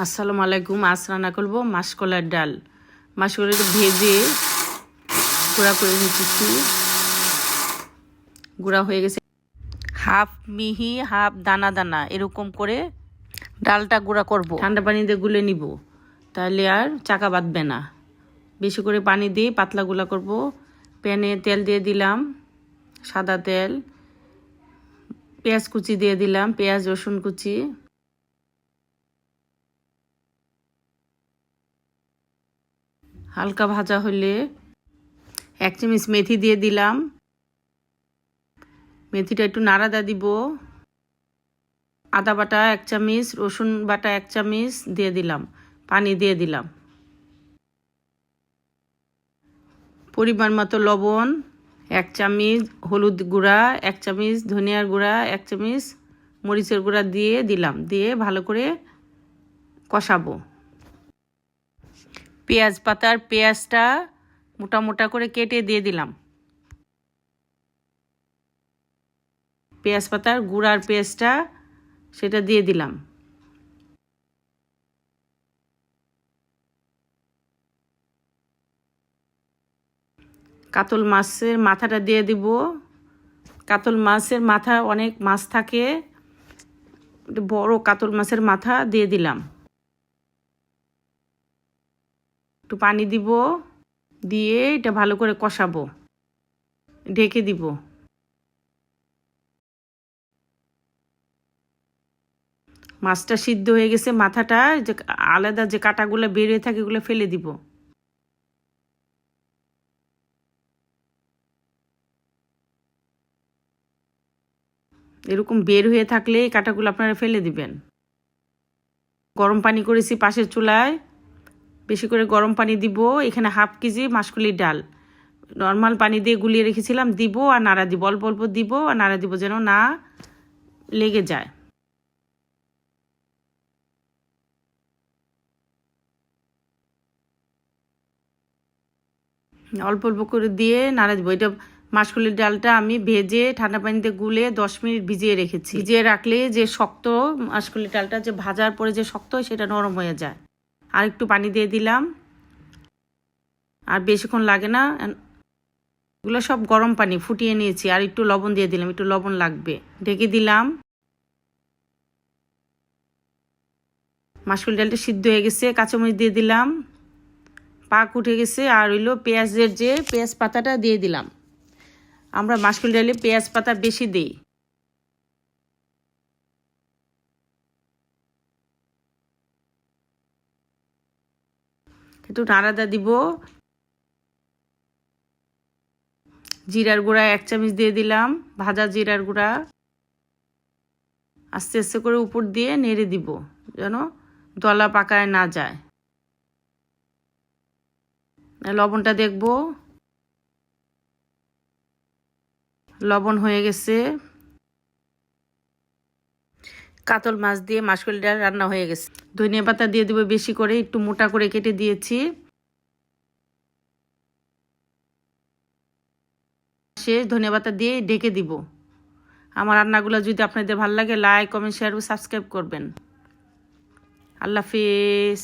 আসসালামু আলাইকুম। আজ রান্না করবো মাসকলাইর ডাল। মাসকলাইটা ভেজে গুঁড়া করে নিতেছি। গুঁড়া হয়ে গেছে, হাফ মিহি হাফ দানা দানা এরকম করে ডালটা গুঁড়া করব। ঠান্ডা পানি দিয়ে গুলে নিব, তাহলে আর চাকা বাঁধবে না। বেশি করে পানি দিয়ে পাতলা গুঁড়া করব। প্যানে তেল দিয়ে দিলাম, সাদা তেল। পেঁয়াজ কুচি দিয়ে দিলাম, পেঁয়াজ রসুন কুচি। হালকা ভাজা হলে 1 চামচ মেথি দিয়ে দিলাম। মেথিটা একটু নাড়াদা দিব। আদা বাটা 1 চামচ, রসুন বাটা 1 চামচ দিয়ে দিলাম। পানি দিয়ে দিলাম। পরিমাণ মতো লবণ, 1 চামচ হলুদ গুঁড়া, 1 চামচ ধনিয়ার গুঁড়া, 1 চামচ মরিচের গুঁড়া দিয়ে দিলাম। দিয়ে ভালো করে কষাবো। পেঁয়াজ পাতার পেঁয়াজটা মোটা মোটা করে কেটে দিয়ে দিলাম। পেঁয়াজ পাতার গুঁড়ার পেঁয়াজটা সেটা দিয়ে দিলাম। কাতল মাছের মাথাটা দিয়ে দিব। কাতল মাছের মাথা, অনেক মাছ থাকে, বড় কাতল মাছের মাথা দিয়ে দিলাম। একটু পানি দিব, দিয়ে এটা ভালো করে কষাবো। ঢেকে দিব। মাছটা সিদ্ধ হয়ে গেছে, মাথাটা যে আলাদা যে কাঁটাগুলো বেরিয়ে থাকে এগুলো ফেলে দিব। এরকম বের হয়ে থাকলে এই কাঁটাগুলো আপনারা ফেলে দিবেন। গরম পানি করেছি পাশের চুলায়, বেশি করে গরম পানি দিব। এখানে হাফ কেজি মাসকলির ডাল নর্মাল পানি দিয়ে গুলিয়ে রেখেছিলাম, দিব আর নাড়া দিব। অল্প অল্প দিব আর নাড়া দিব, যেন না লেগে যায়। অল্প অল্প করে দিয়ে নাড়া দিব। এটা মাসকলির ডালটা আমি ভেজে ঠান্ডা পানিতে গুলে 10 মিনিট ভিজিয়ে রেখেছি। ভিজিয়ে রাখলে যে শক্ত মাসকলির ডালটা যে ভাজার পরে যে শক্ত হয় সেটা নরম হয়ে যায়। আর একটু পানি দিয়ে দিলাম, আর বেশিক্ষণ লাগে না। এগুলো সব গরম পানি ফুটিয়ে নিয়েছি। আর একটু লবণ দিয়ে দিলাম, একটু লবণ লাগবে। ঢেকে দিলাম। মাসকলির ডালটা সিদ্ধ হয়ে গেছে, কাঁচামরিচ দিয়ে দিলাম। পাক উঠে গেছে। আর হইলো পেঁয়াজের যে পেঁয়াজ পাতাটা দিয়ে দিলাম। আমরা মাসকলির ডালে পেঁয়াজ পাতা বেশি দিই। একটু নাড়াদা দিব। জিরার গুঁড়া 1 চামচ দিয়ে দিলাম, ভাজা জিরার গুঁড়া। আস্তে আস্তে করে উপর দিয়ে নেড়ে দিব, যেন দলা পাকায় না যায়। লবণটা দেখব, লবণ হয়ে গেছে। কাতল মাছ দিয়ে মাসকলির ডাল রান্না হয়ে গেছে। ধনিয়া পাতা দিয়ে দিব বেশি করে, একটু মোটা করে কেটে দিয়েছি। শেষ ধনিয়া পাতা দিয়ে ঢেকে দিব। আমার রান্নাগুলো যদি আপনাদের ভালো লাগে, লাইক কমেন্ট শেয়ার ও সাবস্ক্রাইব করবেন। আল্লাহ হাফেজ।